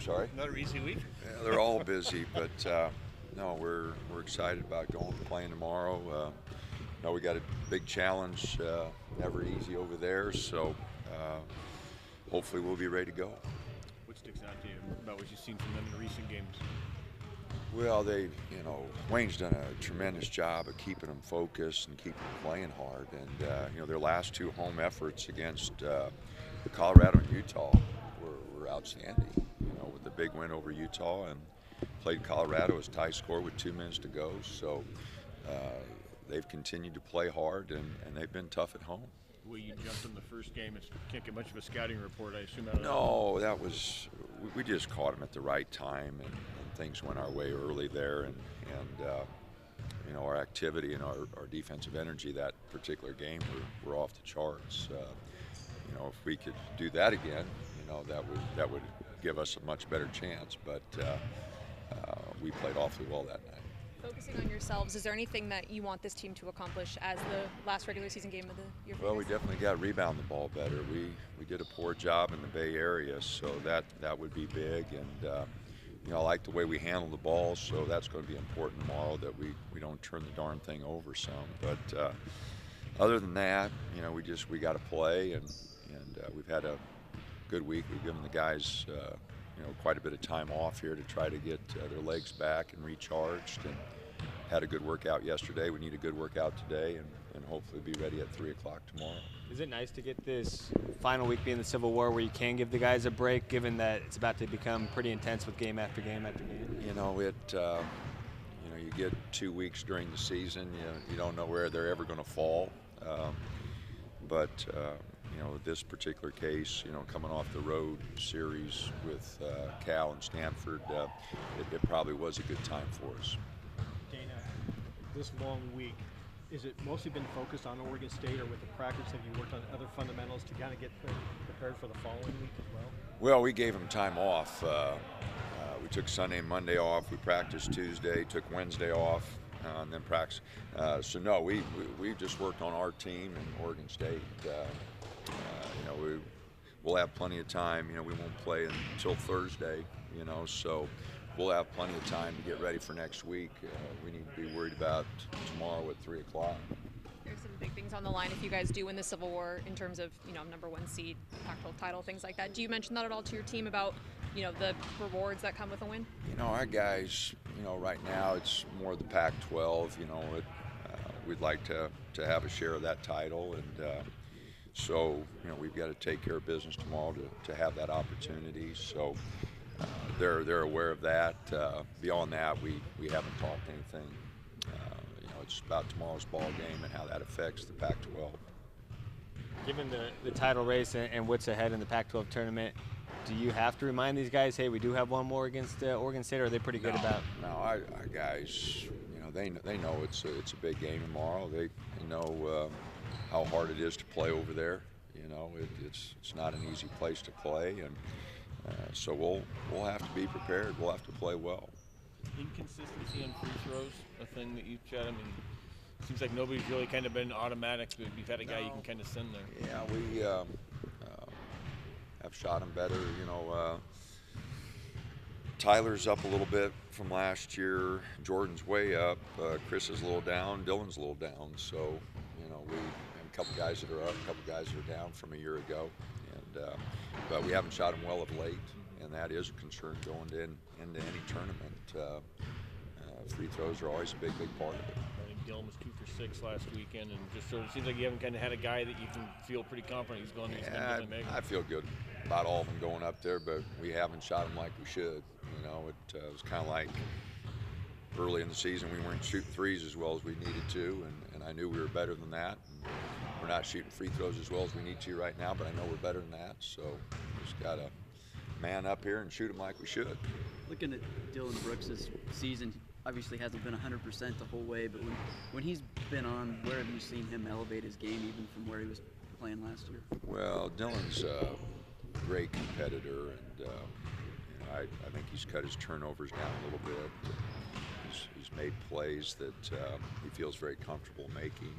sorry? Another easy week. Yeah, they're all busy, but no, we're excited about going and playing tomorrow. No, we got a big challenge, never easy over there, so hopefully we'll be ready to go. What sticks out to you about what you've seen from them in the recent games? Well, Wayne's done a tremendous job of keeping them focused and keeping them playing hard, and their last two home efforts against Colorado and Utah were outstanding. With the big win over Utah and played Colorado as tie score with 2 minutes to go. So they've continued to play hard, and they've been tough at home. The way you jumped in the first game, it can't get much of a scouting report, I assume. Out of No, we just caught them at the right time, and things went our way early there, and our activity and our defensive energy that particular game were off the charts. If we could do that again, that would give us a much better chance. But we played awfully well that night. Focusing on yourselves, is there anything that you want this team to accomplish as the last regular season game of the year? Well, we definitely got to rebound the ball better. We did a poor job in the Bay Area, so that would be big. And I like the way we handle the ball, so that's going to be important tomorrow, that we don't turn the darn thing over some. But other than that, we got to play, and we've had a good week. We've given the guys quite a bit of time off here to try to get their legs back and recharged, and had a good workout yesterday. We need a good workout today, and hopefully be ready at 3 o'clock tomorrow. Is it nice to get this final week being the Civil War where you can give the guys a break, given that it's about to become pretty intense with game after game after game? You get 2 weeks during the season. You don't know where they're ever going to fall. But this particular case, coming off the road series with Cal and Stanford, it probably was a good time for us. Dana, this long week, is it mostly been focused on Oregon State, or with the practice have you worked on other fundamentals to kind of get prepared for the following week as well? Well, we gave them time off. We took Sunday and Monday off. We practiced Tuesday, took Wednesday off, and then practice. No, we just worked on our team and Oregon State. We'll have plenty of time. We won't play until Thursday. So we'll have plenty of time to get ready for next week. We need to be worried about tomorrow at 3 o'clock. There's some big things on the line if you guys do win the Civil War in terms of, number 1 seed, Pac-12 title, things like that. Do you mention that at all to your team about, the rewards that come with a win? Our guys, right now it's more the Pac-12. We'd like to have a share of that title, and so we've got to take care of business tomorrow to have that opportunity. So they're aware of that. Beyond that, we haven't talked anything. It's about tomorrow's ball game and how that affects the Pac-12. Given the title race and what's ahead in the Pac-12 tournament, do you have to remind these guys, hey, we do have one more against Oregon State, or are they pretty good about? No, our guys, they know it's a big game tomorrow. They know how hard it is to play over there. It's not an easy place to play, and so we'll have to be prepared. We'll have to play well. Inconsistency on free throws, a thing that you've chatted. It seems like nobody's really kind of been automatic. You've had a guy you can kind of send there. Yeah, we have shot him better. Tyler's up a little bit from last year. Jordan's way up. Chris is a little down. Dylan's a little down. So, we have a couple guys that are up, a couple guys that are down from a year ago. And but we haven't shot him well of late, and that is a concern going into any tournament. Free throws are always a big part of it. I think Dylan was 2 for 6 last weekend, and just sort of seems like you haven't kind of had a guy that you can feel pretty confident he's going to really make it. I feel good about all of them going up there, but we haven't shot them like we should. It was kind of like early in the season we weren't shooting threes as well as we needed to, and I knew we were better than that. And we're not shooting free throws as well as we need to right now, but I know we're better than that. So we just got to man up here and shoot them like we should. Looking at Dylan Brooks' season, obviously hasn't been 100% the whole way, but when he's been on, where have you seen him elevate his game even from where he was playing last year? Well, Dylan's a great competitor, and I think he's cut his turnovers down a little bit. He's made plays that he feels very comfortable making.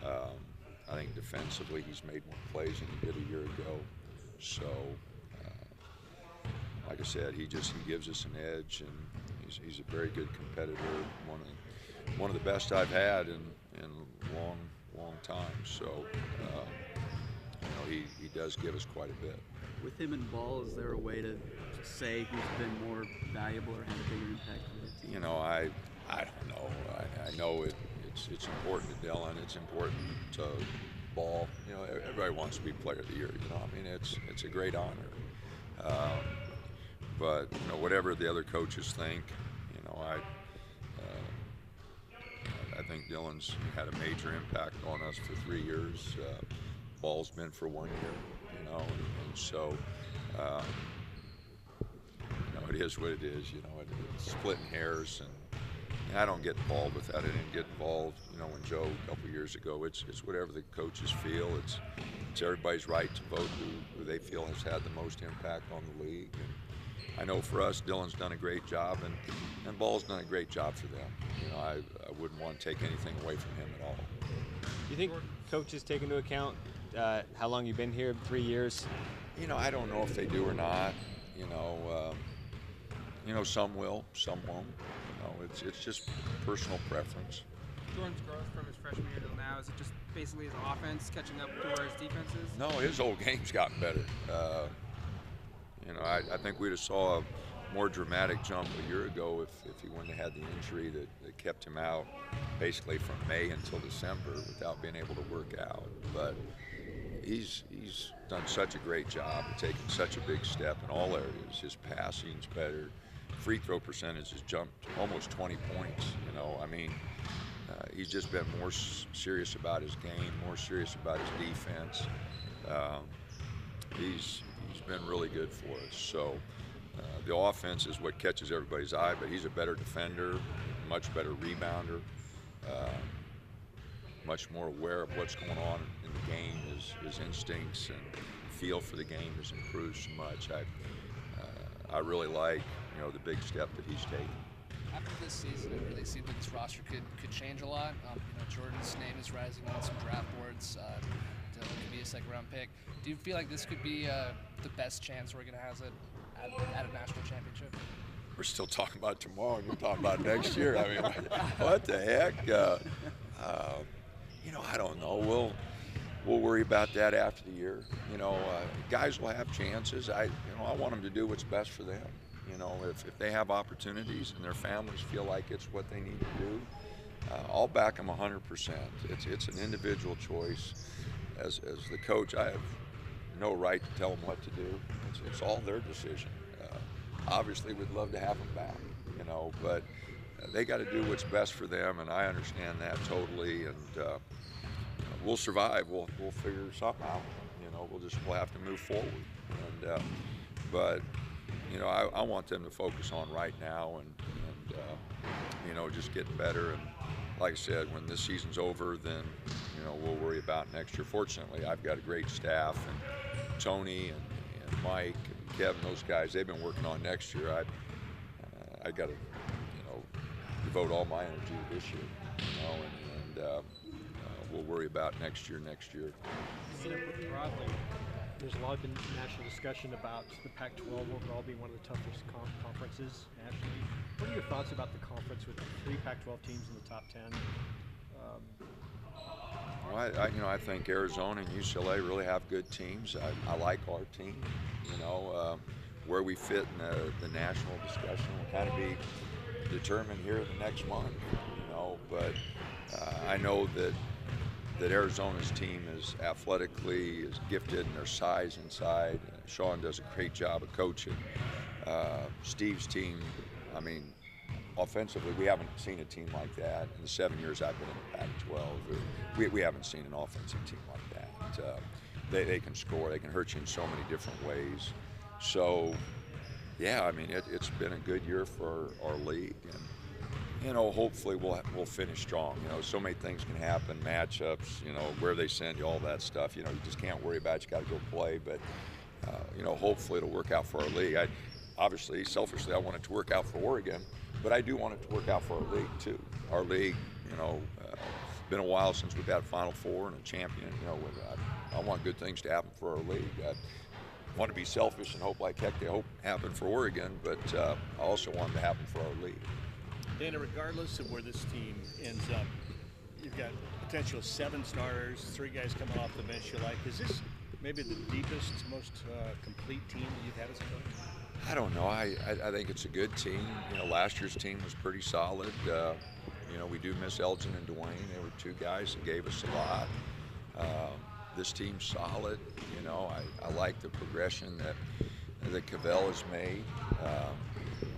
I think defensively he's made more plays than he did a year ago. So I like I said, he gives us an edge, and he's a very good competitor. One of the best I've had in long time. So he does give us quite a bit. With him in ball, is there a way to say who's been more valuable or had a bigger impact on the team? I don't know. I know it's important to Dylan. It's important to Ball. Everybody wants to be Player of the Year. I mean, it's a great honor. But whatever the other coaches think, I think Dylan's had a major impact on us for 3 years. Ball's been for 1 year, and so it is what it is. It's splitting hairs, and I don't get involved with that. I didn't get involved, when Joe a couple years ago. It's whatever the coaches feel. It's everybody's right to vote who they feel has had the most impact on the league. And I know for us, Dylan's done a great job, and Ball's done a great job for them. I wouldn't want to take anything away from him at all. Do you think coaches take into account how long you've been here, 3 years? I don't know if they do or not. Some will, some won't. It's just personal preference. Jordan's growth from his freshman year till now, is it just basically his offense catching up to where his defense is? No, his whole game's gotten better. I think we'd have saw a more dramatic jump a year ago if he wouldn't have had the injury that kept him out basically from May until December without being able to work out. But he's done such a great job of taking such a big step in all areas. His passing's better. Free throw percentage has jumped almost 20 points. He's just been more serious about his game, more serious about his defense. He's been really good for us. So the offense is what catches everybody's eye, but he's a better defender, much better rebounder, much more aware of what's going on in the game. His instincts and feel for the game has improved so much. I really like the big step that he's taken. After this season, it really seemed like this roster could change a lot. Jordan's name is rising on some draft boards. Dylan could be a second-round pick. Do you feel like this could be the best chance Oregon has at a national championship? We're still talking about tomorrow, and you're talking about next year. I mean, what the heck? I don't know. We'll worry about that after the year. Guys will have chances. I want them to do what's best for them. If they have opportunities and their families feel like it's what they need to do, I'll back them 100%. It's an individual choice. As the coach, I have no right to tell them what to do. It's all their decision. Obviously, we'd love to have them back, but they got to do what's best for them, and I understand that totally. And we'll survive. We'll figure something out. We'll have to move forward. And but I want them to focus on right now and just getting better. And like I said, when this season's over, then we'll worry about next year. Fortunately, I've got a great staff, and Tony and Mike and Kevin, those guys, they've been working on next year. I got to devote all my energy to this year, and we'll worry about next year. Broadly, there's a lot of national discussion about the Pac-12 overall being one of the toughest conferences nationally. What are your thoughts about the conference with 3 Pac-12 teams in the top 10? Well, I think Arizona and UCLA really have good teams. I like our team. Where we fit in the national discussion will kind of be determined here in the next month. But I know that Arizona's team is athletically is gifted in their size inside. Sean does a great job of coaching. Steve's team, offensively, we haven't seen a team like that in the 7 years I've been in the Pac-12. We haven't seen an offensive team like that. They can score. They can hurt you in so many different ways. So, yeah, it's been a good year for our league. And hopefully we'll finish strong. So many things can happen, matchups, where they send you, all that stuff. You just can't worry about it. You got to go play. But, hopefully it'll work out for our league. Obviously, selfishly, I want it to work out for Oregon, but I do want it to work out for our league, too. Our league, been a while since we've had a Final Four and a champion. I want good things to happen for our league. want to be selfish and hope like heck they hope happen for Oregon, but I also want them to happen for our league. Dana, regardless of where this team ends up, you've got potential 7 starters, 3 guys coming off the bench you like. Is this maybe the deepest, most complete team that you've had as a coach? I don't know. I think it's a good team. You know, last year's team was pretty solid. You know, we do miss Elgin and Dwayne. They were 2 guys that gave us a lot. This team's solid. You know, I like the progression that Cavell has made.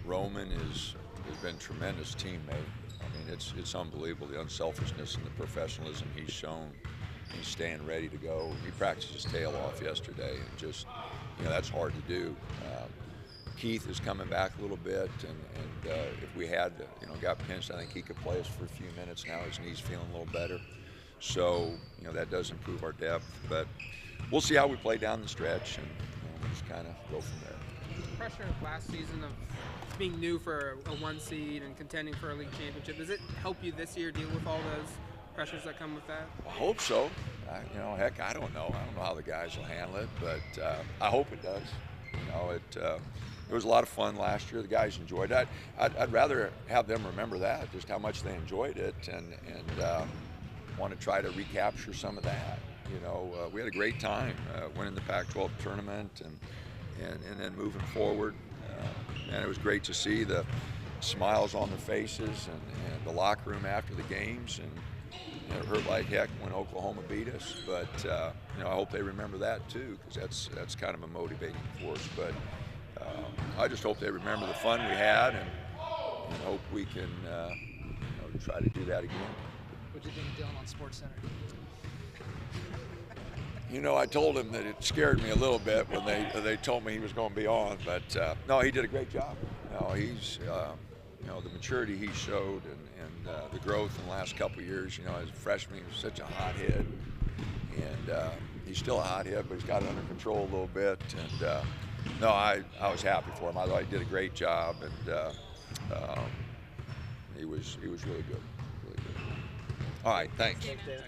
Roman has been a tremendous teammate. I mean, it's unbelievable, the unselfishness and the professionalism he's shown. He's staying ready to go. He practiced his tail off yesterday, and just, you know, that's hard to do. Keith is coming back a little bit, and if we had, you know, got pinched, I think he could play us for a few minutes now. His knee's feeling a little better. So, you know, that does improve our depth. But we'll see how we play down the stretch, and we'll just kind of go from there. The pressure of last season of being new for a 1 seed and contending for a league championship, does it help you this year deal with all those pressures that come with that? I hope so. You know, heck, I don't know. I don't know how the guys will handle it, but I hope it does. You know, it was a lot of fun last year. The guys enjoyed it. I'd rather have them remember that, just how much they enjoyed it, and want to try to recapture some of that. You know, we had a great time winning the Pac-12 tournament and then moving forward. And it was great to see the smiles on their faces and the locker room after the games. And you know, it hurt like heck when Oklahoma beat us, but you know, I hope they remember that too, because that's kind of a motivating force. But I just hope they remember the fun we had, and hope we can you know, try to do that again. What do you think of Dylan on SportsCenter? You know, I told him that it scared me a little bit when they told me he was going to be on, but no, he did a great job. No, he's you know, the maturity he showed and the growth in the last couple of years. You know, as a freshman, he was such a hothead, and he's still a hothead, but he's got it under control a little bit. And no, I was happy for him. I thought he did a great job, and he was really good, really good. All right, thanks. Thanks, Dana.